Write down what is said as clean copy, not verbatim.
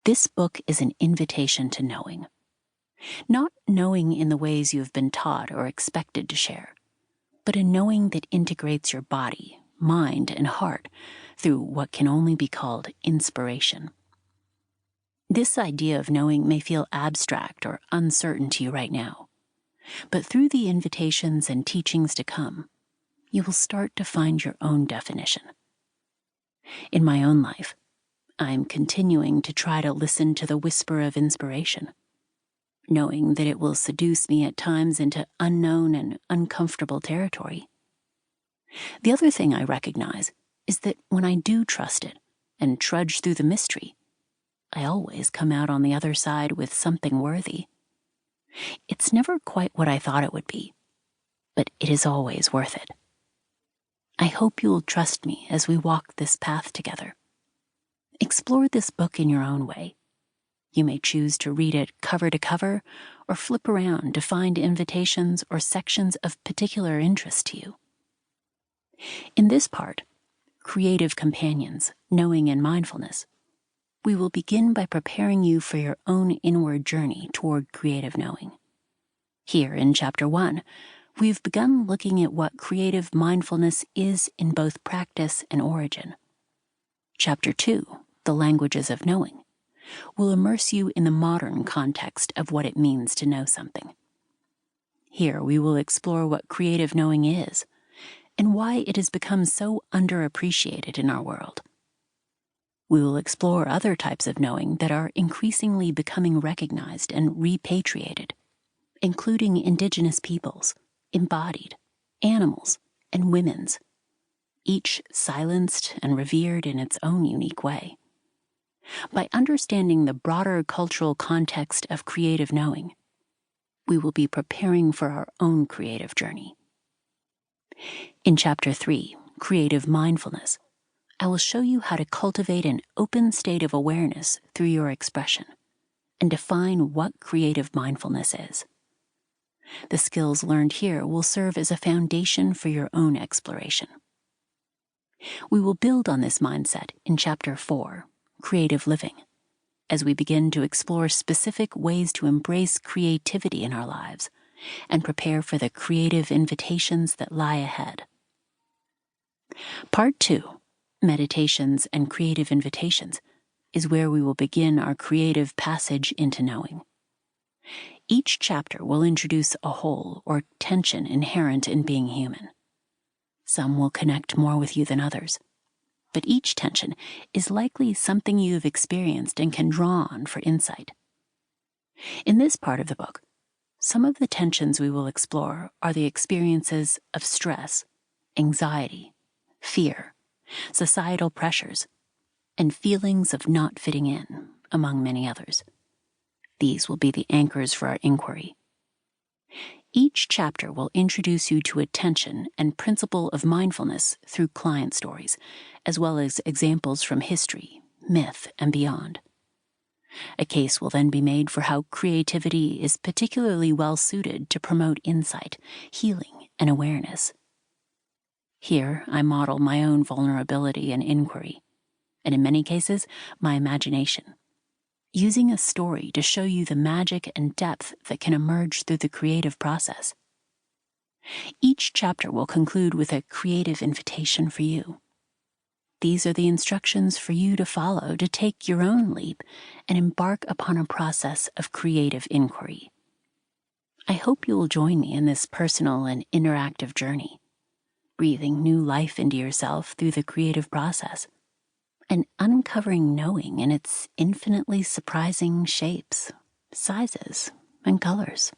This book is an invitation to knowing. Not knowing in the ways you have been taught or expected to share, but a knowing that integrates your body, mind, and heart through what can only be called inspiration. This idea of knowing may feel abstract or uncertain to you right now, but through the invitations and teachings to come, you will start to find your own definition. In my own life, I'm continuing to try to listen to the whisper of inspiration, knowing that it will seduce me at times into unknown and uncomfortable territory. The other thing I recognize is that when I do trust it and trudge through the mystery, I always come out on the other side with something worthy. It's never quite what I thought it would be, but it is always worth it. I hope you'll trust me as we walk this path together. Explore this book in your own way. You may choose to read it cover to cover or flip around to find invitations or sections of particular interest to you. In this part, Creative Companions, Knowing and Mindfulness, we will begin by preparing you for your own inward journey toward creative knowing. Here in Chapter 1, we've begun looking at what creative mindfulness is in both practice and origin. Chapter 2, The Languages of Knowing, will immerse you in the modern context of what it means to know something. Here we will explore what creative knowing is and why it has become so underappreciated in our world. We will explore other types of knowing that are increasingly becoming recognized and repatriated, including indigenous peoples, embodied, animals, and women's, each silenced and revered in its own unique way. By understanding the broader cultural context of creative knowing, we will be preparing for our own creative journey. In Chapter 3, Creative Mindfulness, I will show you how to cultivate an open state of awareness through your expression and define what creative mindfulness is. The skills learned here will serve as a foundation for your own exploration. We will build on this mindset in Chapter 4, Creative Living, as we begin to explore specific ways to embrace creativity in our lives and prepare for the creative invitations that lie ahead. Part 2, Meditations and Creative Invitations, is where we will begin our creative passage into knowing. Each chapter will introduce a hole or tension inherent in being human. Some will connect more with you than others, but each tension is likely something you have experienced and can draw on for insight. In this part of the book, some of the tensions we will explore are the experiences of stress, anxiety, fear, societal pressures, and feelings of not fitting in, among many others. These will be the anchors for our inquiry. Each chapter will introduce you to a tension and principle of mindfulness through client stories, as well as examples from history, myth, and beyond. A case will then be made for how creativity is particularly well suited to promote insight, healing, and awareness. Here, I model my own vulnerability and inquiry, and in many cases, my imagination, using a story to show you the magic and depth that can emerge through the creative process. Each chapter will conclude with a creative invitation for you. These are the instructions for you to follow to take your own leap and embark upon a process of creative inquiry. I hope you will join me in this personal and interactive journey, breathing new life into yourself through the creative process, and uncovering knowing in its infinitely surprising shapes, sizes, and colors.